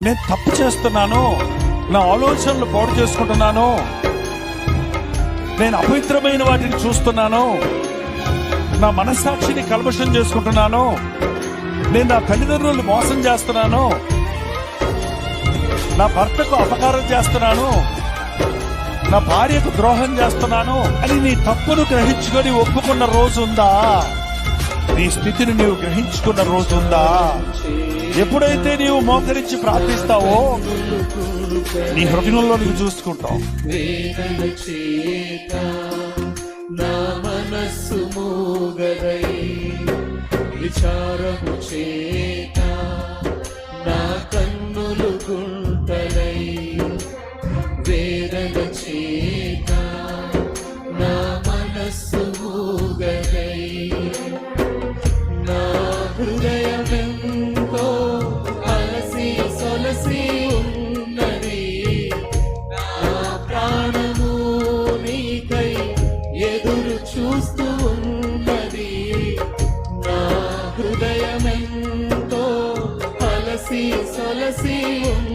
నేను తప్పు చేస్తున్నాను, నా ఆలోచనలు పాడు చేసుకుంటున్నాను, నేను అపవిత్రమైన వాటిని చూస్తున్నాను, నా మనస్సాక్షిని కల్మషం చేసుకుంటున్నాను, నేను నా తల్లిదండ్రులను మోసం చేస్తున్నాను, నా భర్తకు అపకారం చేస్తున్నాను, నా భార్యకు ద్రోహం చేస్తున్నాను అని నీ తప్పును గ్రహించుకొని ఒప్పుకున్న రోజుందా? నీ స్థితిని నీవు గ్రహించుకున్న రోజుందా? ఎప్పుడైతే నీవు మోకరించి ప్రార్థిస్తావో నీ హృదయంలో నీవు చూసుకుంటావు. వేదన చేత నా మనస్సు మూగదై, విచారము చేత నా కన్నులు గుంటలై, వేదన చేత నా మనస్సు మూగదై, నా హృదయమెంతో అలసి సొలసి ఉన్నది, నా ప్రాణము నీకై ఎదురు చూస్తూ ఉన్నది, నా హృదయమెంతో అలసి సొలసి ఉన్నది.